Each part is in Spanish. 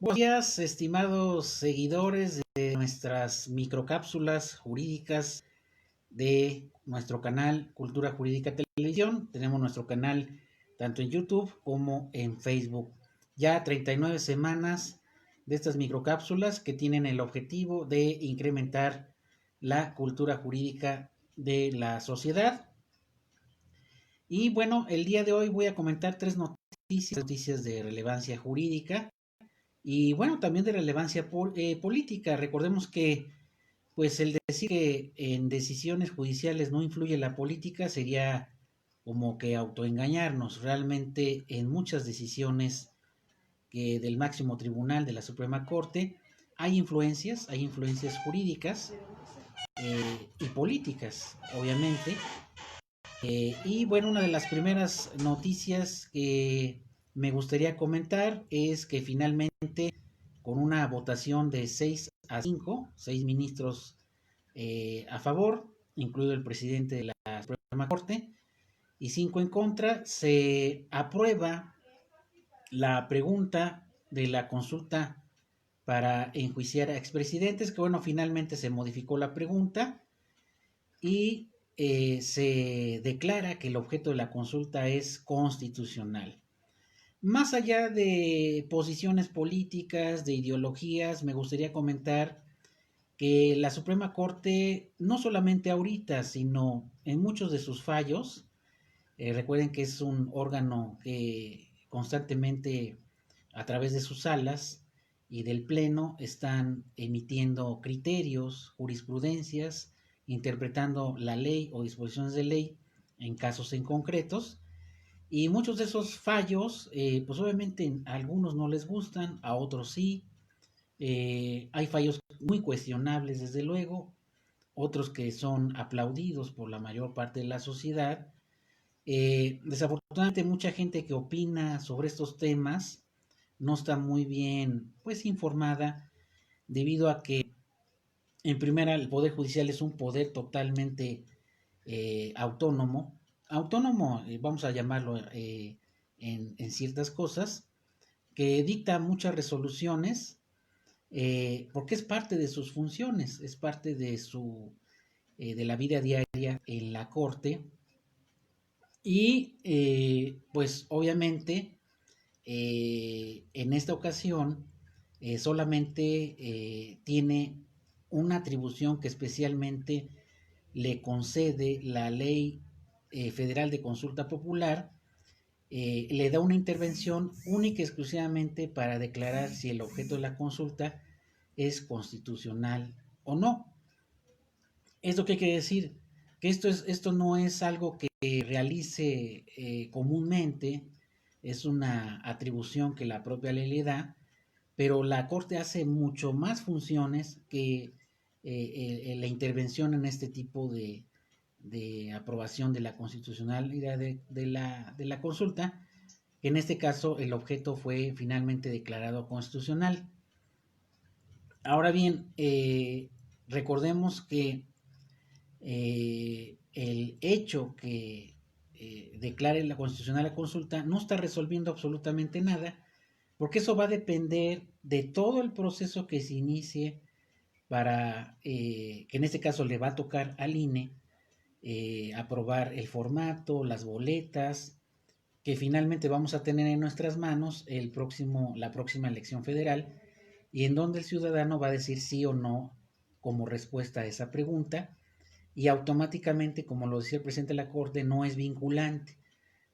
Buenos días, estimados seguidores de nuestras microcápsulas jurídicas de nuestro canal Cultura Jurídica Televisión. Tenemos nuestro canal tanto en YouTube como en Facebook. Ya 39 semanas de estas microcápsulas que tienen el objetivo de incrementar la cultura jurídica de la sociedad. Y bueno, el día de hoy voy a comentar tres noticias de relevancia jurídica. Y bueno, también de relevancia política. Recordemos que, pues, el decir que en decisiones judiciales no influye la política sería como que autoengañarnos. Realmente en muchas decisiones del máximo tribunal de la Suprema Corte hay influencias jurídicas y políticas, obviamente. Y bueno, una de las primeras noticias que me gustaría comentar es que finalmente, con una votación de 6-5, 6 ministros a favor, incluido el presidente de la Suprema Corte, y 5 en contra, se aprueba la pregunta de la consulta para enjuiciar a expresidentes, que bueno, finalmente se modificó la pregunta y se declara que el objeto de la consulta es constitucional. Más allá de posiciones políticas, de ideologías, me gustaría comentar que la Suprema Corte, no solamente ahorita, sino en muchos de sus fallos, recuerden que es un órgano que constantemente, a través de sus salas y del Pleno, están emitiendo criterios, jurisprudencias, interpretando la ley o disposiciones de ley en casos en concretos. Y muchos de esos fallos, pues obviamente a algunos no les gustan, a otros sí. Hay fallos muy cuestionables, desde luego, otros que son aplaudidos por la mayor parte de la sociedad. Desafortunadamente, mucha gente que opina sobre estos temas no está muy bien, pues, informada, debido a que, en primera, el Poder Judicial es un poder totalmente autónomo, vamos a llamarlo en ciertas cosas, que dicta muchas resoluciones, porque es parte de sus funciones, es parte de la vida diaria en la Corte. Y pues obviamente en esta ocasión solamente tiene una atribución que especialmente le concede la ley federal de consulta popular. Le da una intervención única y exclusivamente para declarar si el objeto de la consulta es constitucional o no. ¿Esto qué quiere decir? Que esto no es algo que realice comúnmente, es una atribución que la propia ley le da, pero la Corte hace mucho más funciones que la intervención en este tipo de aprobación de la constitucionalidad de la consulta, que en este caso el objeto fue finalmente declarado constitucional. Ahora bien, recordemos que el hecho que declare la constitucional la consulta no está resolviendo absolutamente nada, porque eso va a depender de todo el proceso que se inicie para, que en este caso le va a tocar al INE, aprobar el formato, las boletas, que finalmente vamos a tener en nuestras manos la próxima elección federal, y en donde el ciudadano va a decir sí o no como respuesta a esa pregunta, y automáticamente, como lo decía el presidente de la Corte, no es vinculante,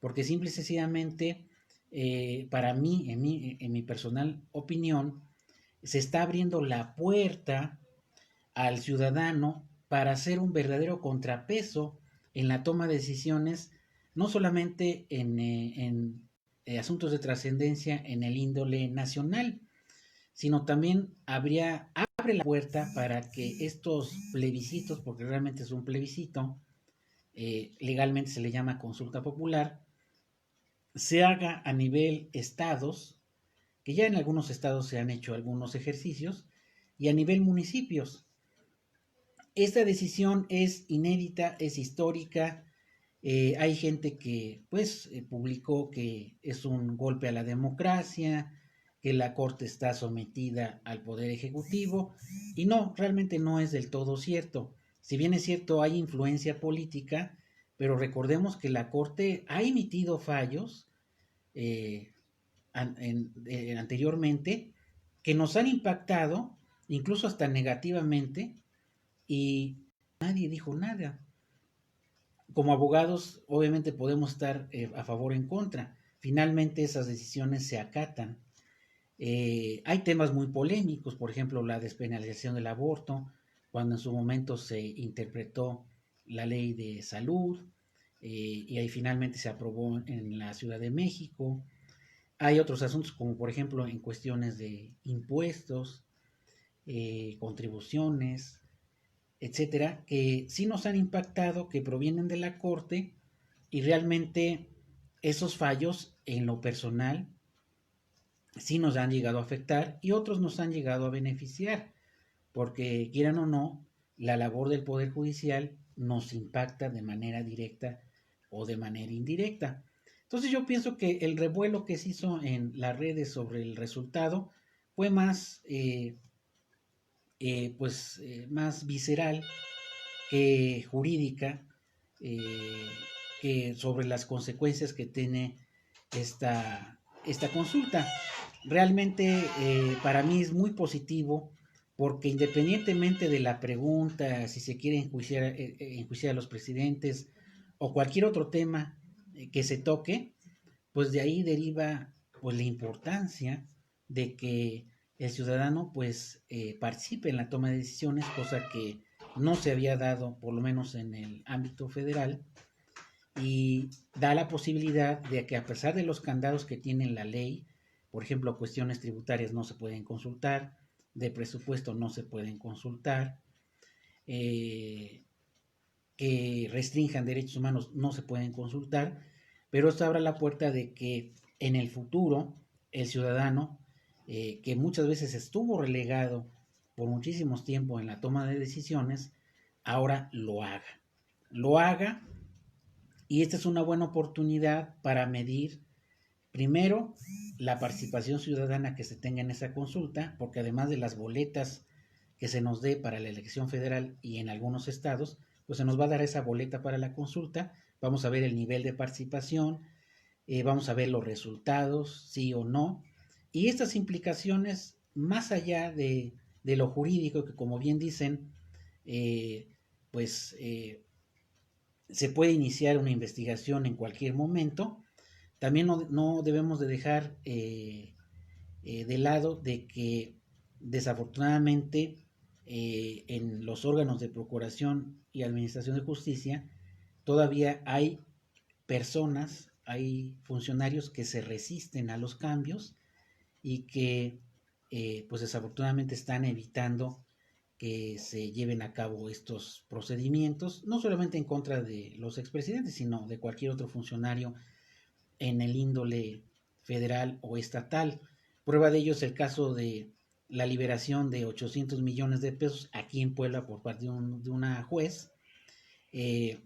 porque simple y sencillamente, para mí, en mi personal opinión, se está abriendo la puerta al ciudadano para hacer un verdadero contrapeso en la toma de decisiones, no solamente en asuntos de trascendencia en el índole nacional, sino también abre la puerta para que estos plebiscitos, porque realmente es un plebiscito, legalmente se le llama consulta popular, se haga a nivel estados, que ya en algunos estados se han hecho algunos ejercicios, y a nivel municipios. Esta decisión es inédita, es histórica. Hay gente que pues publicó que es un golpe a la democracia, que la Corte está sometida al Poder Ejecutivo, y no, realmente no es del todo cierto. Si bien es cierto, hay influencia política, pero recordemos que la Corte ha emitido fallos eh, anteriormente que nos han impactado, incluso hasta negativamente, y nadie dijo nada. Como abogados, obviamente podemos estar a favor o en contra. Finalmente esas decisiones se acatan. Hay temas muy polémicos, por ejemplo, la despenalización del aborto, cuando en su momento se interpretó la ley de salud, y ahí finalmente se aprobó en la Ciudad de México. Hay otros asuntos como por ejemplo en cuestiones de impuestos, contribuciones, etcétera, que sí nos han impactado, que provienen de la Corte, y realmente esos fallos en lo personal sí nos han llegado a afectar y otros nos han llegado a beneficiar, porque quieran o no, la labor del Poder Judicial nos impacta de manera directa o de manera indirecta. Entonces yo pienso que el revuelo que se hizo en las redes sobre el resultado fue más, más visceral que jurídica, eh, que sobre las consecuencias que tiene esta consulta. Realmente para mí es muy positivo porque independientemente de la pregunta, si se quiere enjuiciar a los presidentes o cualquier otro tema que se toque, pues de ahí deriva pues la importancia de que el ciudadano pues participe en la toma de decisiones, cosa que no se había dado por lo menos en el ámbito federal, y da la posibilidad de que a pesar de los candados que tiene la ley, por ejemplo, cuestiones tributarias no se pueden consultar, de presupuesto no se pueden consultar, eh, que restrinjan derechos humanos no se pueden consultar, pero esto abre la puerta de que en el futuro el ciudadano, que muchas veces estuvo relegado por muchísimos tiempos en la toma de decisiones, ahora lo haga. Lo haga, y esta es una buena oportunidad para medir primero la participación ciudadana que se tenga en esa consulta, porque además de las boletas que se nos dé para la elección federal y en algunos estados, pues se nos va a dar esa boleta para la consulta, vamos a ver el nivel de participación, vamos a ver los resultados, sí o no, y estas implicaciones, más allá de lo jurídico, que como bien dicen, eh, pues se puede iniciar una investigación en cualquier momento, también no debemos de dejar de lado de que desafortunadamente en los órganos de procuración y administración de justicia todavía hay personas, hay funcionarios que se resisten a los cambios y que pues desafortunadamente están evitando que se lleven a cabo estos procedimientos, no solamente en contra de los expresidentes, sino de cualquier otro funcionario en el índole federal o estatal. Prueba de ello es el caso de la liberación de 800 millones de pesos aquí en Puebla por parte de una juez eh,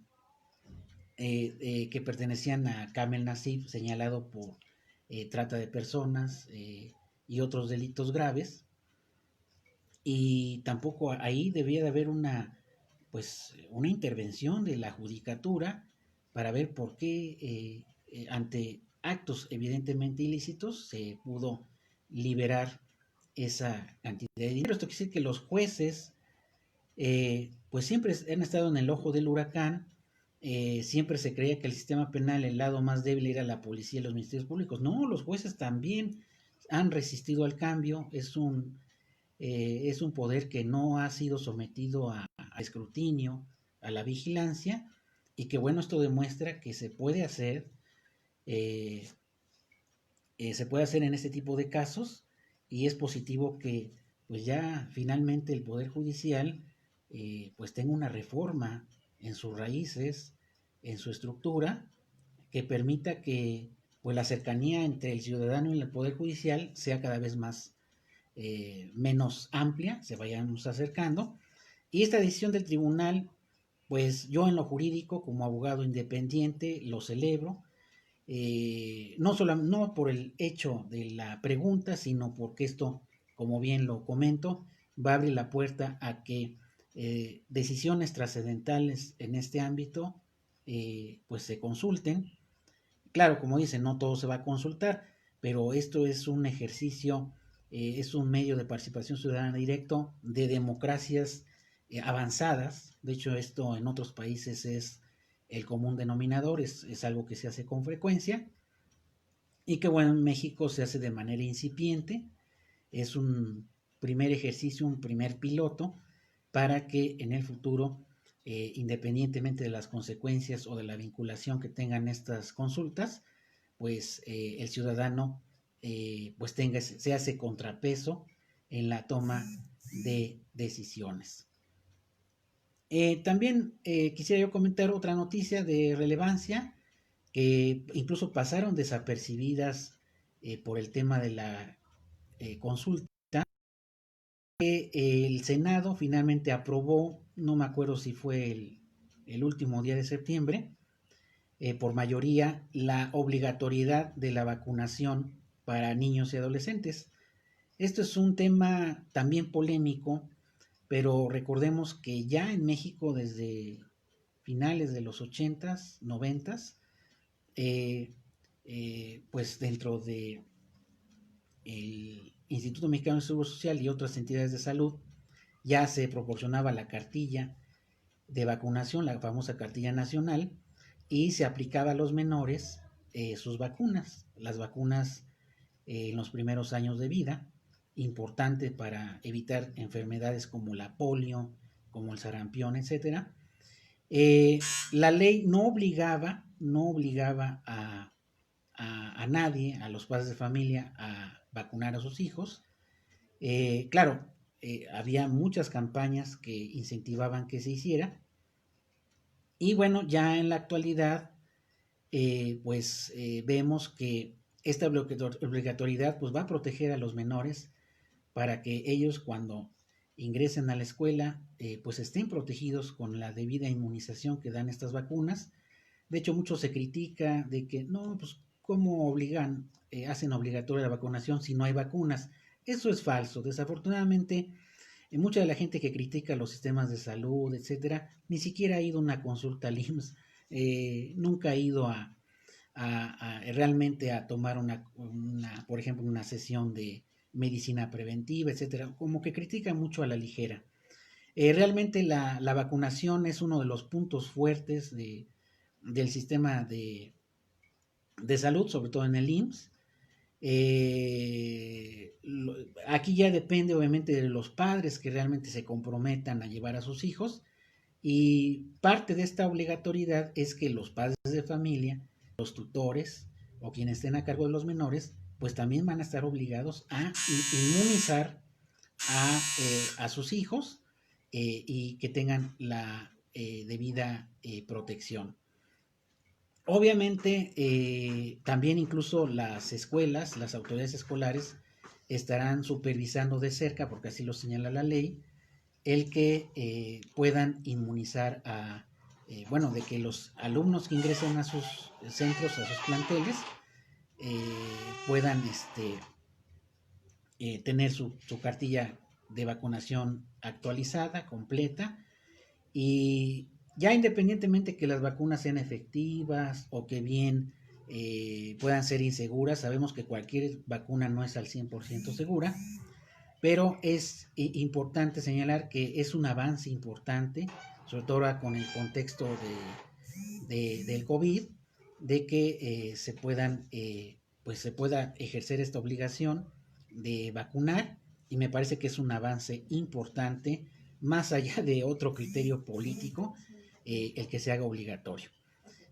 que pertenecían a Kamel Nasif, señalado por trata de personas y otros delitos graves. Y tampoco ahí debía de haber una intervención de la judicatura para ver por qué ante actos evidentemente ilícitos se pudo liberar esa cantidad de dinero. Esto quiere decir que los jueces pues siempre han estado en el ojo del huracán. Siempre se creía que el sistema penal, el lado más débil era la policía y los ministerios públicos. No, los jueces también han resistido al cambio. Es un poder que no ha sido sometido a escrutinio, a la vigilancia, y que bueno, esto demuestra que eh, se puede hacer en este tipo de casos, y es positivo que pues ya finalmente el Poder Judicial pues tenga una reforma en sus raíces, en su estructura, que permita que pues la cercanía entre el ciudadano y el Poder Judicial sea cada vez menos amplia, se vayamos acercando. Y esta decisión del tribunal, pues yo en lo jurídico, como abogado independiente, lo celebro, no por el hecho de la pregunta, sino porque esto, como bien lo comento, va a abrir la puerta a que decisiones trascendentales en este ámbito pues se consulten. Claro, como dicen, no todo se va a consultar, pero esto es un ejercicio, es un medio de participación ciudadana directo de democracias avanzadas. De hecho, esto en otros países es el común denominador, es algo que se hace con frecuencia y que bueno, en México se hace de manera incipiente. Es un primer ejercicio, un primer piloto para que en el futuro, independientemente de las consecuencias o de la vinculación que tengan estas consultas, pues el ciudadano pues se hace contrapeso en la toma de decisiones. También quisiera yo comentar otra noticia de relevancia que incluso pasaron desapercibidas por el tema de la consulta, que el Senado finalmente aprobó, no me acuerdo si fue el último día de septiembre, por mayoría, la obligatoriedad de la vacunación para niños y adolescentes. Esto es un tema también polémico, pero recordemos que ya en México desde finales de los 80s, 90s, pues dentro de el Instituto Mexicano de Seguro Social y otras entidades de salud ya se proporcionaba la cartilla de vacunación, la famosa cartilla nacional, y se aplicaba a los menores sus vacunas, las vacunas en los primeros años de vida, importante para evitar enfermedades como la polio, como el sarampión, etcétera. La ley no obligaba a nadie, a los padres de familia, a vacunar a sus hijos. Claro, había muchas campañas que incentivaban que se hiciera. Y bueno, ya en la actualidad, vemos que esta obligatoriedad pues va a proteger a los menores para que ellos cuando ingresen a la escuela pues estén protegidos con la debida inmunización que dan estas vacunas. De hecho, mucho se critica de que no, pues cómo hacen obligatoria la vacunación si no hay vacunas. Eso es falso. Desafortunadamente, mucha de la gente que critica los sistemas de salud, etcétera, ni siquiera ha ido a una consulta al IMSS, nunca ha ido realmente a tomar por ejemplo, una sesión de medicina preventiva, etcétera, como que critican mucho a la ligera. Realmente la vacunación es uno de los puntos fuertes del sistema de salud, sobre todo en el IMSS. Aquí ya depende obviamente de los padres que realmente se comprometan a llevar a sus hijos, y parte de esta obligatoriedad es que los padres de familia, los tutores o quienes estén a cargo de los menores, pues también van a estar obligados a inmunizar a sus hijos y que tengan la debida protección. Obviamente, también incluso las escuelas, las autoridades escolares estarán supervisando de cerca, porque así lo señala la ley, el que puedan inmunizar de que los alumnos que ingresen a sus centros, a sus planteles, puedan tener su cartilla de vacunación actualizada, completa, y ya independientemente que las vacunas sean efectivas o que bien puedan ser inseguras, sabemos que cualquier vacuna no es al 100% segura, pero es importante señalar que es un avance importante, sobre todo ahora con el contexto del COVID, de que se pueda ejercer esta obligación de vacunar, y me parece que es un avance importante, más allá de otro criterio político, el que se haga obligatorio.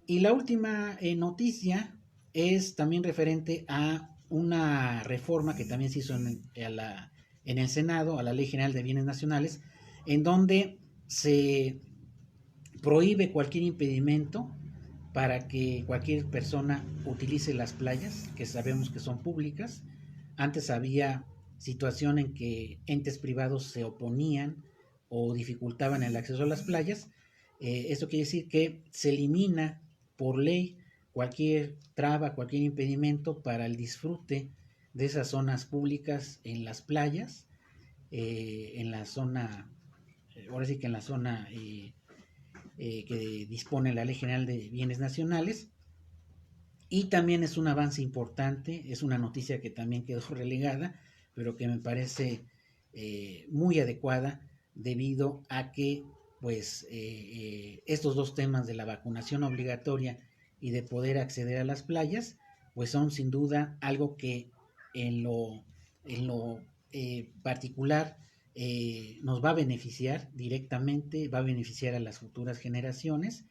Y la última noticia es también referente a una reforma que también se hizo en el Senado, a la Ley General de Bienes Nacionales, en donde se prohíbe cualquier impedimento para que cualquier persona utilice las playas, que sabemos que son públicas. Antes había situación en que entes privados se oponían o dificultaban el acceso a las playas. Esto quiere decir que se elimina por ley cualquier traba, cualquier impedimento para el disfrute de esas zonas públicas en las playas, en la zona, ahora sí que en la zona que dispone la Ley General de Bienes Nacionales. Y también es un avance importante, es una noticia que también quedó relegada, pero que me parece muy adecuada debido a que pues estos dos temas de la vacunación obligatoria y de poder acceder a las playas pues son sin duda algo que en lo particular nos va a beneficiar directamente, va a beneficiar a las futuras generaciones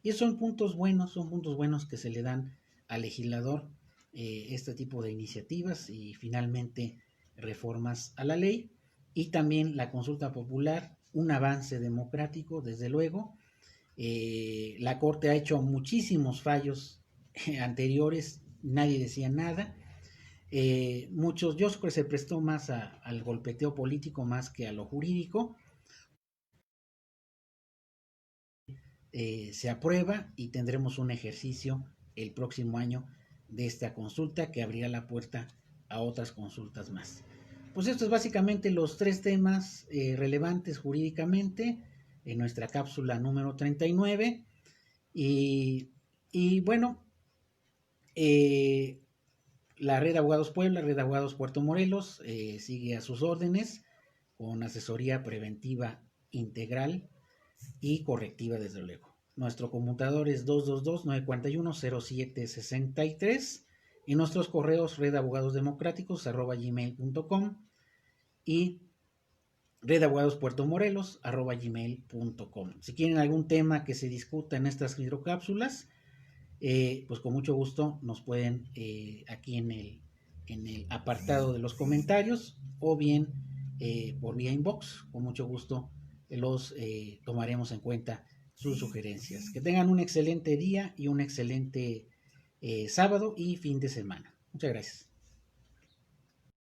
y son puntos buenos que se le dan al legislador este tipo de iniciativas y finalmente reformas a la ley y también la consulta popular, un avance democrático desde luego. La Corte ha hecho muchísimos fallos anteriores, nadie decía nada. Yo creo que se prestó más al golpeteo político más que a lo jurídico. Se aprueba y tendremos un ejercicio el próximo año de esta consulta que abrirá la puerta a otras consultas más. Pues estos es básicamente los tres temas relevantes jurídicamente en nuestra cápsula número 39 y bueno, la Red de Abogados Puebla, Red de Abogados Puerto Morelos sigue a sus órdenes con asesoría preventiva integral y correctiva desde luego. Nuestro conmutador es 222-941-0763 y nuestros correos redabogadosdemocráticos@gmail.com y redabogadospuertomorelos@gmail.com. Si quieren algún tema que se discuta en estas hidrocápsulas, pues con mucho gusto nos pueden aquí en el apartado de los comentarios o bien por vía inbox, con mucho gusto los tomaremos en cuenta sus sugerencias. Que tengan un excelente día y un excelente sábado y fin de semana. Muchas gracias.